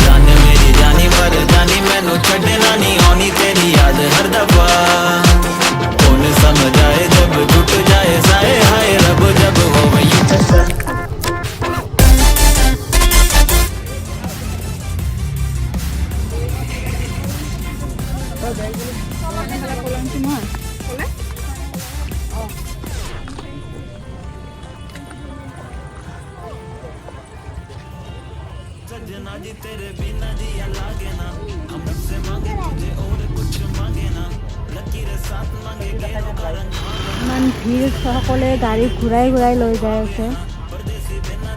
जान मेरी जानी पर जानी मैनू छड़ना नहीं आनी तेरी याद हर दफा कौन समझ आए जब टूट जाए साए हाय रब जब हो वही सजना जी तेरे बिना जिया लागे ना हम से मांगे तुझे और कुछ मांगे ना लकीर साथ मांगे गेरों का रंग ইমান ভিৰ সকলোৱে গাড়ী ঘূৰাই ঘূৰাই লৈ যাই আছে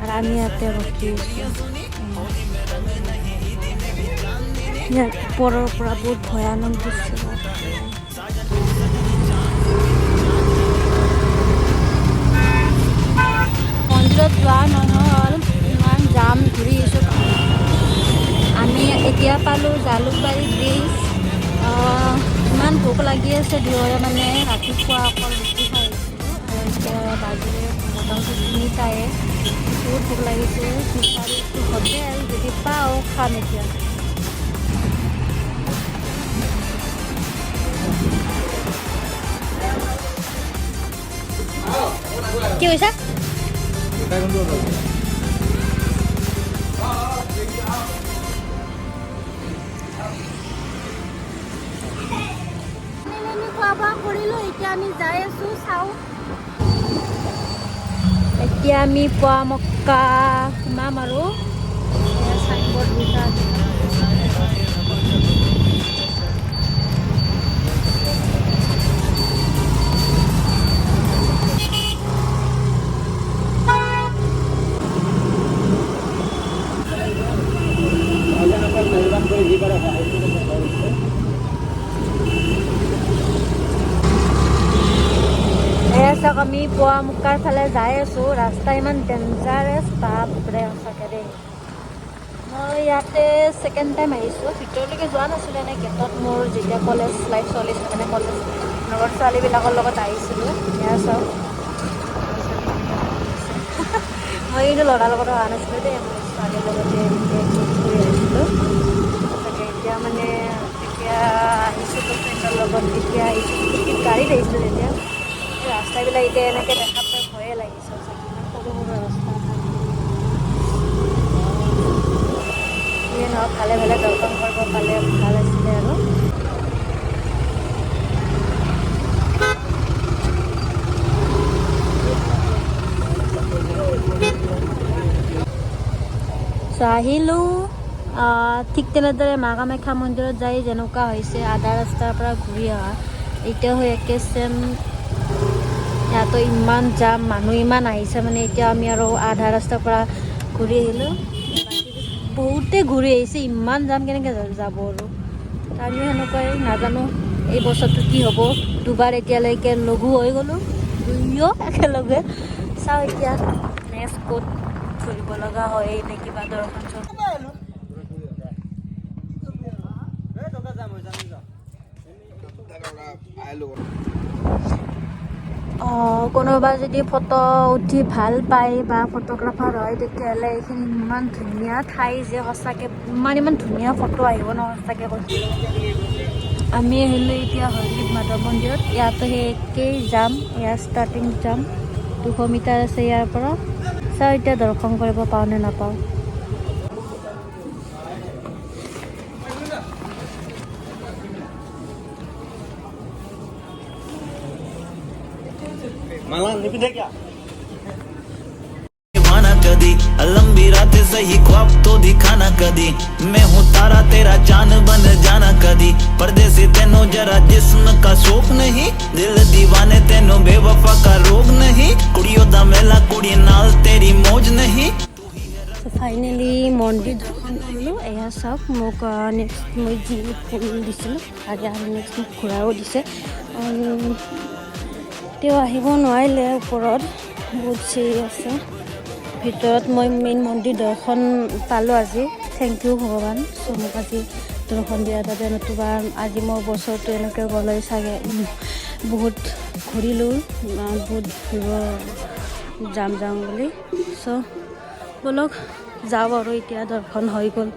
আৰু আমি ইয়াতে ৰখি আছোঁ ইয়াৰ ওপৰৰ পৰা বহুত ভয়ানক দৃশ্য মন্দিৰত যোৱা নহ'ল ইমান জাম ঘূৰি আহিছোঁ আমি এতিয়া পালোঁ জালুকবাৰী ব্ৰিজ ইমান ভোক লাগি আছে দুয়োৰে মানে ৰাতিপুৱা অকল ৰুটি খাইছিলোঁ আৰু এতিয়া বাজিলে মোটামুটি 3টায়ে বহুত ভোক লাগিছে বিচাৰিছোঁ হবে আৰু যদি পাওঁ খাম এতিয়া কি কৈছা খোৱা কৰিলোঁ এতিয়া আমি যাই আছোঁ চাওঁ এতিয়া আমি পোৱামক্কা সোমাম আৰু চাইনবোৰ্ড দুটা চাওক আমি পোৱামক্কাৰ ফালে যাই আছোঁ ৰাস্তা ইমান ডেঞ্জাৰাছ বাপৰে সঁচাকৈ দেই মই ইয়াতে ছেকেণ্ড টাইম আহিছোঁ ভিতৰলৈকে যোৱা নাছিলোঁ এনে গেটত মোৰ যেতিয়া কলেজ লাইফ চলিছিল মানে কলেজ লগৰ ছোৱালীবিলাকৰ লগত আহিছিলোঁ এয়া চাওক মই কিন্তু ল'ৰাৰ লগত অহা নাছিলোঁ দেই মই ছোৱালীৰ লগতে ঘূৰি আহিছিলোঁ সঁচাকৈ এতিয়া মানে তেতিয়া আহিছিলোঁ ফ্ৰেণ্ডৰ লগত তেতিয়া আহিছোঁ গাড়ীত আহিছিলোঁ তেতিয়া ৰাস্তাবিলাক এতিয়া এনেকৈ দেখা পাই ভয়ে লাগিছে সৰু সৰু ৰাস্তা যিয়ে নহওক ভালে ভালে দৰ্শন কৰিব পালে ভাল আছিলে আৰু আহিলোঁ ঠিক তেনেদৰে মা কামাখ্যা মন্দিৰত যাই যেনেকুৱা হৈছে আধা ৰাস্তাৰ পৰা ঘূৰি অহা এতিয়া হৈ একে চেম ইয়াতো ইমান জাম মানুহ ইমান আহিছে মানে এতিয়া আমি আৰু আধা ৰাস্তাৰ পৰা ঘূৰি আহিলোঁ বহুতে ঘূৰি আহিছে ইমান জাম কেনেকৈ যাব আৰু আমিও সেনেকুৱাই নাজানো এই বছৰটো কি হ'ব দুবাৰ এতিয়ালৈকে লঘু হৈ গ'লোঁ দুয়ো একেলগে চাওঁ এতিয়া নেক্সট ক'ত ফুৰিব লগা হয় নে কিবা দৰ্শন কোনোবা যদি ফটো উঠি ভাল পায় বা ফটোগ্ৰাফাৰ হয় তেতিয়াহ'লে এইখিনি ইমান ধুনীয়া ঠাই যে সঁচাকৈ ইমান ধুনীয়া ফটো আহিব ন সঁচাকৈ কৈছোঁ আমি আহিলোঁ এতিয়া হৰগ্ৰীৱ মাধৱ মন্দিৰত ইয়াতো সেই একেই যাম ইয়াৰ ষ্টাৰ্টিং যাম 200 মিটাৰ আছে ইয়াৰ পৰা চাওঁ এতিয়া দৰ্শন কৰিব পাওঁ নে নাপাওঁ कदी लंबी रात सही ख्वाब तो दिखाना कदी मैं हूँ तारा तेरा चांद बन जाना कदी परदेसी तेनो जरा जिस्म का शौक नहीं दिल दीवाने तेनो बेवफा का रोग नहीं कुड़ियों दा मेला कुड़ी नाल तेरी मौज नहीं ফাইনেলি মন্দিৰ দৰ্শন কৰিলোঁ এয়া চাওক মোক নেক্সট মই যি ফুল দিছিলোঁ আজি আৰু নেক্সট মোক ঘূৰাও দিছে তেওঁ আহিব নোৱাৰিলে ওপৰত বহুত চিৰি আছে ভিতৰত মই মেইন মন্দিৰ দৰ্শন পালোঁ আজি থেংক ইউ ভগৱান চ' মোক আজি দৰ্শন দিয়াৰ বাবে নতুবা আজি মোৰ বছৰটো এনেকৈ গ'লৈ চাগে বহুত ঘূৰিলোঁ বহুত ঘূৰিব যাম বুলি চ' ব'লক যাওঁ আৰু এতিয়া দৰ্শন হৈ গ'ল।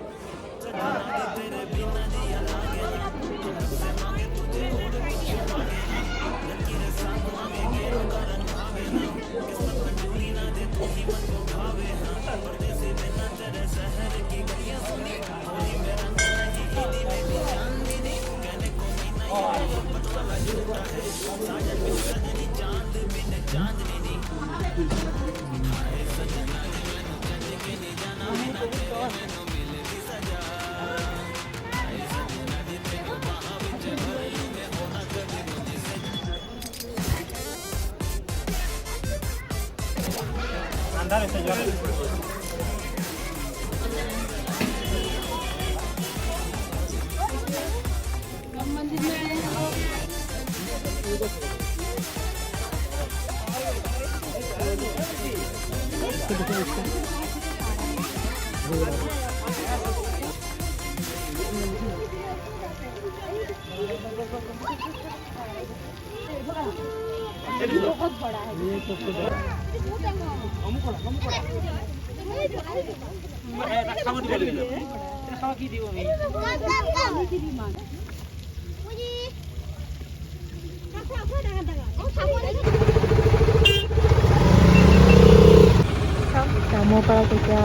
মোৰ পৰা তেতিয়া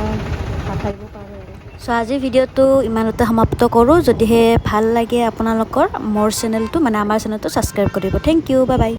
নাথাকিব পাৰে আৰু। চ' আজিৰ ভিডিঅ'টো ইমানতে সমাপ্ত কৰোঁ। যদিহে ভাল লাগে আপোনালোকৰ মোৰ চেনেলটো মানে আমাৰ চেনেলটো ছাবস্ক্ৰাইব কৰিব। Thank you, bye by.